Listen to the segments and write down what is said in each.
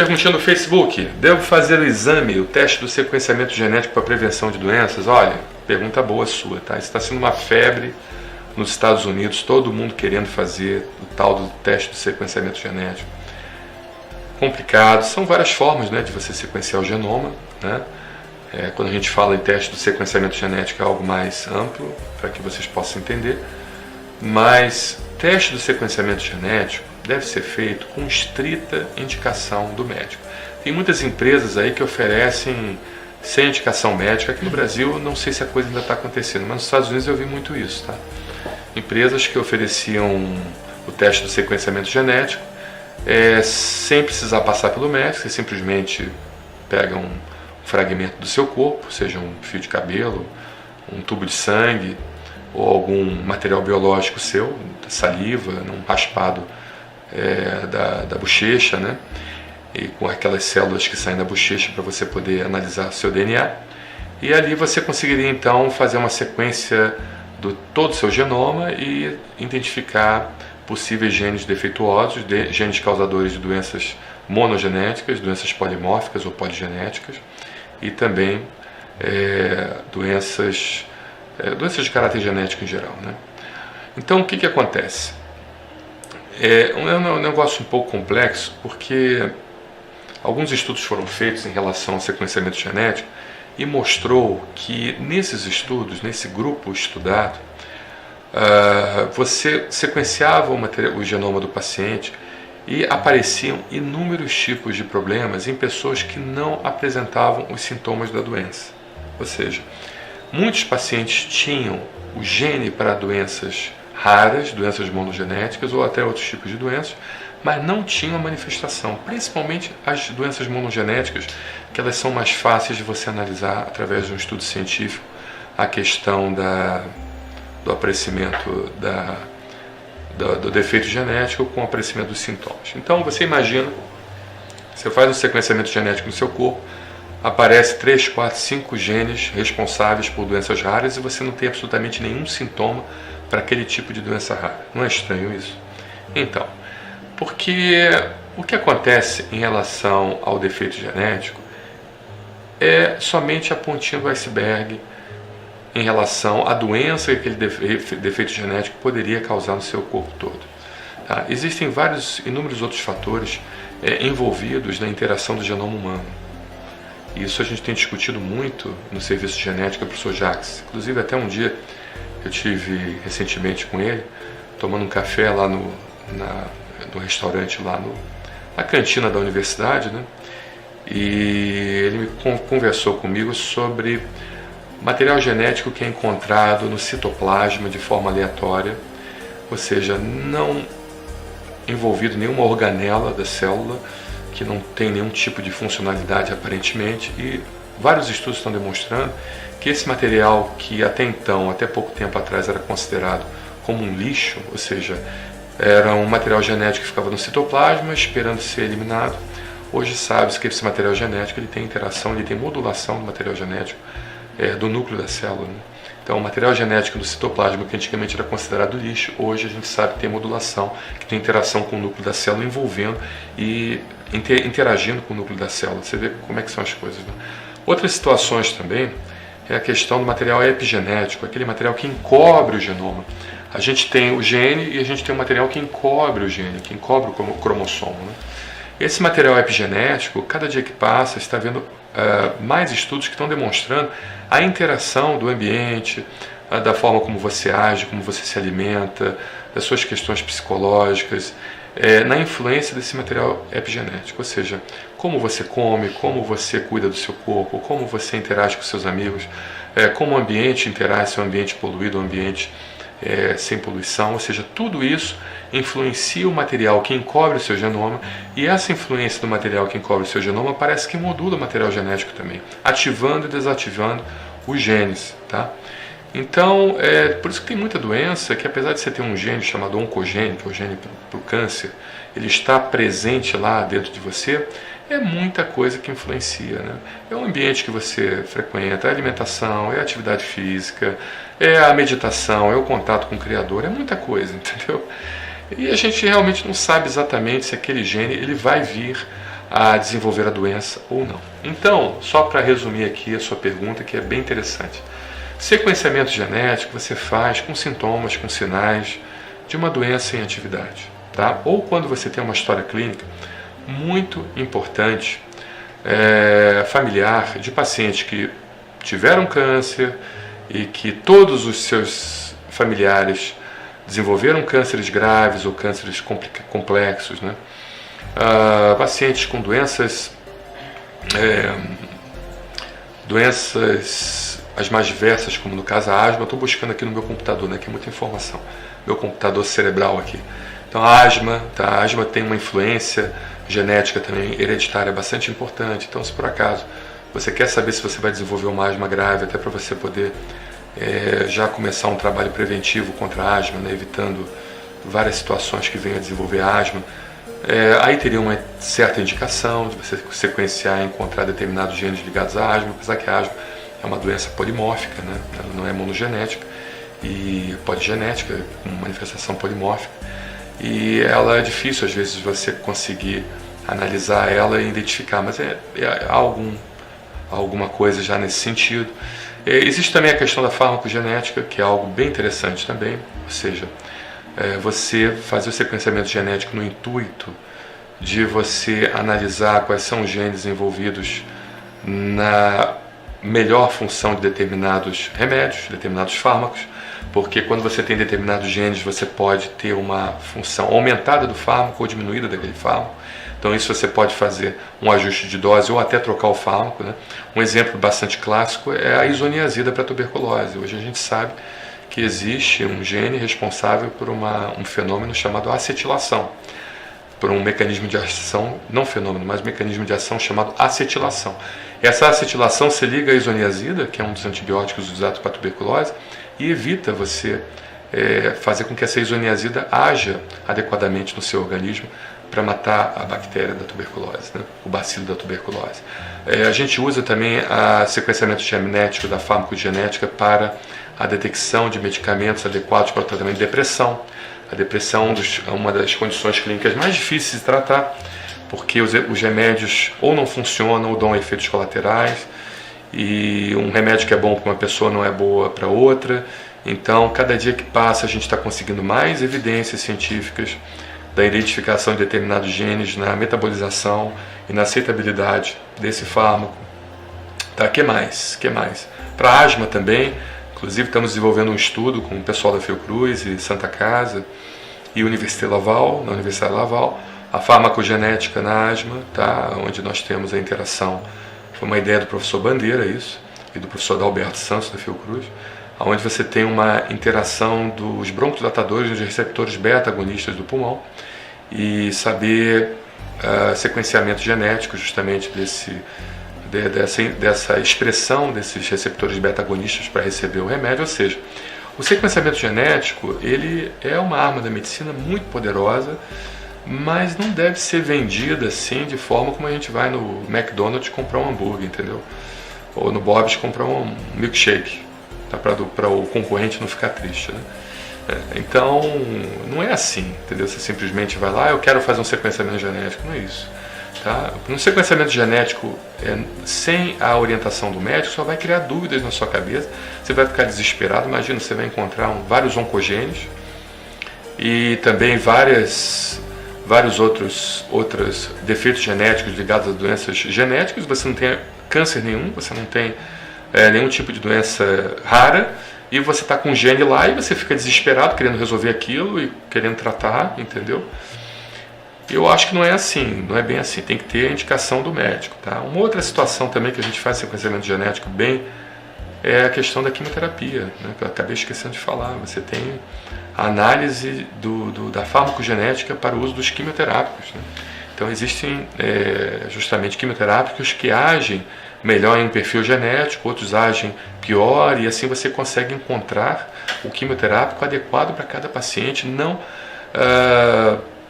Perguntinha no Facebook: devo fazer o exame, o teste do sequenciamento genético para prevenção de doenças? Olha, pergunta boa sua, tá? Isso está sendo uma febre nos Estados Unidos, todo mundo querendo fazer o tal do teste do sequenciamento genético. Complicado, são várias formas, né, de você sequenciar o genoma, né? Quando a gente fala em teste do sequenciamento genético é algo mais amplo, para que vocês possam entender, mas teste do sequenciamento genético deve ser feito com estrita indicação do médico. Tem muitas empresas aí que oferecem sem indicação médica. Aqui no Brasil, não sei se a coisa ainda está acontecendo, mas nos Estados Unidos eu vi muito isso, tá? Empresas que ofereciam o teste do sequenciamento genético sem precisar passar pelo médico. Você simplesmente pega um fragmento do seu corpo, seja um fio de cabelo, um tubo de sangue ou algum material biológico seu, saliva, num raspado da bochecha, né? E com aquelas células que saem da bochecha para você poder analisar seu DNA. E ali você conseguiria então fazer uma sequência do todo o seu genoma e identificar possíveis genes defeituosos, genes causadores de doenças monogenéticas, doenças polimórficas ou poligenéticas, e também doenças de caráter genético em geral, né? Então o que acontece? É um negócio um pouco complexo, porque alguns estudos foram feitos em relação ao sequenciamento genético e mostrou que nesses estudos, nesse grupo estudado, você sequenciava o genoma do paciente e apareciam inúmeros tipos de problemas em pessoas que não apresentavam os sintomas da doença. Ou seja, muitos pacientes tinham o gene para doenças raras, doenças monogenéticas ou até outros tipos de doenças, mas não tinham a manifestação, principalmente as doenças monogenéticas, que elas são mais fáceis de você analisar através de um estudo científico, a questão do aparecimento do defeito genético com o aparecimento dos sintomas. Então você imagina, você faz um sequenciamento genético no seu corpo, aparece 3, 4, 5 genes responsáveis por doenças raras e você não tem absolutamente nenhum sintoma para aquele tipo de doença rara. Não é estranho isso? Então, porque o que acontece em relação ao defeito genético é somente a pontinha do iceberg em relação à doença que aquele defeito genético poderia causar no seu corpo todo. Tá? Existem inúmeros outros fatores envolvidos na interação do genoma humano. Isso a gente tem discutido muito no serviço de genética do professor Jacques. Inclusive, até um dia eu tive recentemente com ele, tomando um café lá no restaurante, lá na cantina da universidade, né? E ele conversou comigo sobre material genético que é encontrado no citoplasma de forma aleatória, ou seja, não envolvido nenhuma organela da célula, que não tem nenhum tipo de funcionalidade aparentemente, e vários estudos estão demonstrando que esse material, que até pouco tempo atrás era considerado como um lixo, ou seja, era um material genético que ficava no citoplasma esperando ser eliminado, hoje sabe-se que esse material genético ele tem interação, ele tem modulação do material genético do núcleo da célula, né? Então, o material genético do citoplasma, que antigamente era considerado lixo, hoje a gente sabe que tem modulação, que tem interação com o núcleo da célula, envolvendo e interagindo com o núcleo da célula. Você vê como é que são as coisas, né? Outras situações também é a questão do material epigenético, aquele material que encobre o genoma. A gente tem o gene e a gente tem um material que encobre o gene, que encobre o cromossomo, né? Esse material epigenético, cada dia que passa, está vendo mais estudos que estão demonstrando a interação do ambiente, da forma como você age, como você se alimenta, das suas questões psicológicas, na influência desse material epigenético, ou seja, como você come, como você cuida do seu corpo, como você interage com seus amigos, como o ambiente interage, se é um ambiente poluído, um ambiente sem poluição, ou seja, tudo isso influencia o material que encobre o seu genoma, e essa influência do material que encobre o seu genoma parece que modula o material genético também, ativando e desativando os genes, tá? Então, por isso que tem muita doença que, apesar de você ter um gene chamado oncogene, que é o gene para o câncer, ele está presente lá dentro de você, é muita coisa que influencia, né? É o ambiente que você frequenta, é a alimentação, é a atividade física, é a meditação, é o contato com o Criador, é muita coisa, entendeu? E a gente realmente não sabe exatamente se aquele gene ele vai vir a desenvolver a doença ou não. Então, só para resumir aqui a sua pergunta, que é bem interessante. Sequenciamento genético você faz com sintomas, com sinais de uma doença em atividade, tá? Ou quando você tem uma história clínica muito importante, familiar, de pacientes que tiveram câncer e que todos os seus familiares desenvolveram cânceres graves ou cânceres complexos, né? Pacientes com doenças as mais diversas, como no caso a asma. Estou buscando aqui no meu computador, né, que é muita informação, meu computador cerebral aqui. Então a asma, tá? A asma tem uma influência genética também, hereditária, bastante importante. Então, se por acaso você quer saber se você vai desenvolver uma asma grave, até para você poder já começar um trabalho preventivo contra a asma, né, evitando várias situações que venham a desenvolver a asma, aí teria uma certa indicação de você sequenciar e encontrar determinados genes ligados à asma, apesar que a asma é uma doença polimórfica, né? Ela não é monogenética, e poligenética, com manifestação polimórfica, e ela é difícil às vezes você conseguir analisar ela e identificar, mas alguma coisa já nesse sentido. Existe também a questão da farmacogenética, que é algo bem interessante também, ou seja, você fazer o sequenciamento genético no intuito de você analisar quais são os genes envolvidos na melhor função de determinados remédios, determinados fármacos, porque quando você tem determinados genes você pode ter uma função aumentada do fármaco ou diminuída daquele fármaco. Então isso você pode fazer um ajuste de dose ou até trocar o fármaco, né? Um exemplo bastante clássico é a isoniazida para tuberculose. Hoje a gente sabe que existe um gene responsável por um fenômeno chamado acetilação, por um mecanismo de ação, não fenômeno, mas um mecanismo de ação chamado acetilação. Essa acetilação se liga à isoniazida, que é um dos antibióticos usados para tuberculose, e evita você fazer com que essa isoniazida haja adequadamente no seu organismo para matar a bactéria da tuberculose, né? O bacilo da tuberculose. A gente usa também o sequenciamento genético da farmacogenética para a detecção de medicamentos adequados para o tratamento de depressão. A depressão é uma das condições clínicas mais difíceis de tratar, porque os remédios ou não funcionam ou dão efeitos colaterais, e um remédio que é bom para uma pessoa não é boa para outra. Então, cada dia que passa, a gente está conseguindo mais evidências científicas da identificação de determinados genes na metabolização e na aceitabilidade desse fármaco. Tá, que mais? Para asma também, inclusive estamos desenvolvendo um estudo com o pessoal da Fiocruz e Santa Casa e Universidade Laval, a farmacogenética na asma, tá, onde nós temos a interação. Foi uma ideia do professor Bandeira isso, e do professor Adalberto Santos da Fiocruz, onde você tem uma interação dos broncodilatadores e dos receptores beta-agonistas do pulmão, e saber sequenciamento genético justamente dessa expressão desses receptores beta-agonistas para receber o remédio. Ou seja, o sequenciamento genético ele é uma arma da medicina muito poderosa, mas não deve ser vendida assim de forma como a gente vai no McDonald's comprar um hambúrguer, entendeu? Ou no Bob's comprar um milkshake, tá? Para o concorrente não ficar triste, né? Então, não é assim, entendeu? Você simplesmente vai lá, eu quero fazer um sequenciamento genético, não é isso. Tá? Um sequenciamento genético sem a orientação do médico só vai criar dúvidas na sua cabeça, você vai ficar desesperado. Imagina, você vai encontrar vários oncogenes e também vários outros defeitos genéticos ligados a doenças genéticas. Você não tem câncer nenhum, você não tem nenhum tipo de doença rara, e você está com um gene lá e você fica desesperado querendo resolver aquilo e querendo tratar, entendeu? Eu acho que não é assim, não é bem assim, tem que ter a indicação do médico, tá? Uma outra situação também que a gente faz sequenciamento genético bem é a questão da quimioterapia, né, que eu acabei esquecendo de falar. Você tem a análise da farmacogenética para o uso dos quimioterápicos, né? Então existem justamente quimioterápicos que agem melhor em um perfil genético, outros agem pior, e assim você consegue encontrar o quimioterápico adequado para cada paciente, não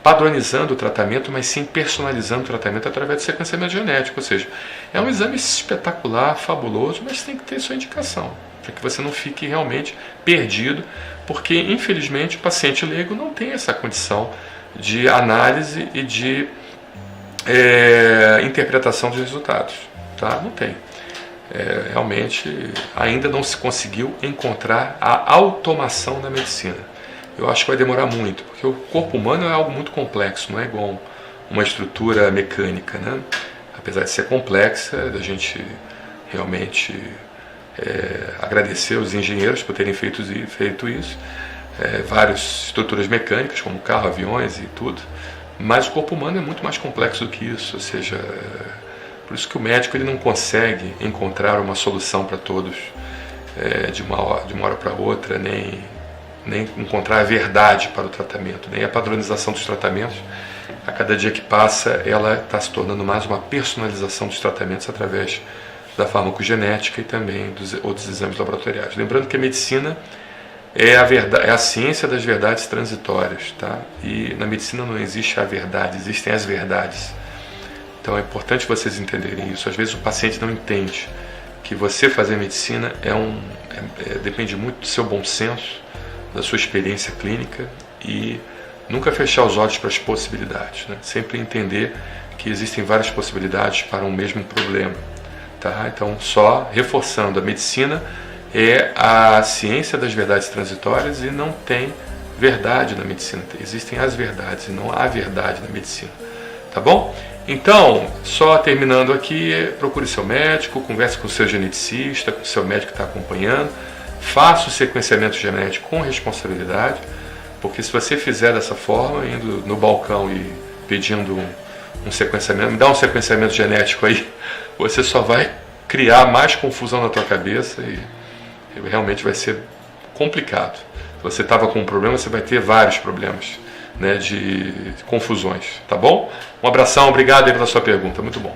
padronizando o tratamento, mas sim personalizando o tratamento através do sequenciamento genético. Ou seja, é um exame espetacular, fabuloso, mas tem que ter sua indicação, para que você não fique realmente perdido, porque infelizmente o paciente leigo não tem essa condição de análise e de interpretação dos resultados, tá? Não tem. Realmente ainda não se conseguiu encontrar a automação da medicina. Eu acho que vai demorar muito, porque o corpo humano é algo muito complexo, não é igual uma estrutura mecânica, né? Apesar de ser complexa, da gente realmente agradecer os engenheiros por terem feito isso, várias estruturas mecânicas, como carro, aviões e tudo, mas o corpo humano é muito mais complexo do que isso, ou seja, por isso que o médico ele não consegue encontrar uma solução para todos de uma hora para outra, nem encontrar a verdade para o tratamento, nem a padronização dos tratamentos. A cada dia que passa, ela está se tornando mais uma personalização dos tratamentos através da farmacogenética e também dos outros exames laboratoriais. Lembrando que a medicina é a ciência das verdades transitórias, tá? E na medicina não existe a verdade, existem as verdades. Então é importante vocês entenderem isso. Às vezes o paciente não entende que você fazer medicina depende muito do seu bom senso, da sua experiência clínica e nunca fechar os olhos para as possibilidades, né? Sempre entender que existem várias possibilidades para um mesmo problema, tá? Então, só reforçando, a medicina é a ciência das verdades transitórias e não tem verdade na medicina. Existem as verdades e não há verdade na medicina, tá bom? Então, só terminando aqui, procure seu médico, converse com o seu geneticista, com o seu médico que está acompanhando, faça o sequenciamento genético com responsabilidade, porque se você fizer dessa forma, indo no balcão e pedindo um sequenciamento, me dá um sequenciamento genético aí, você só vai criar mais confusão na tua cabeça e realmente vai ser complicado. Se você estava com um problema, você vai ter vários problemas, né, de confusões, tá bom? Um abração, obrigado aí pela sua pergunta, muito bom.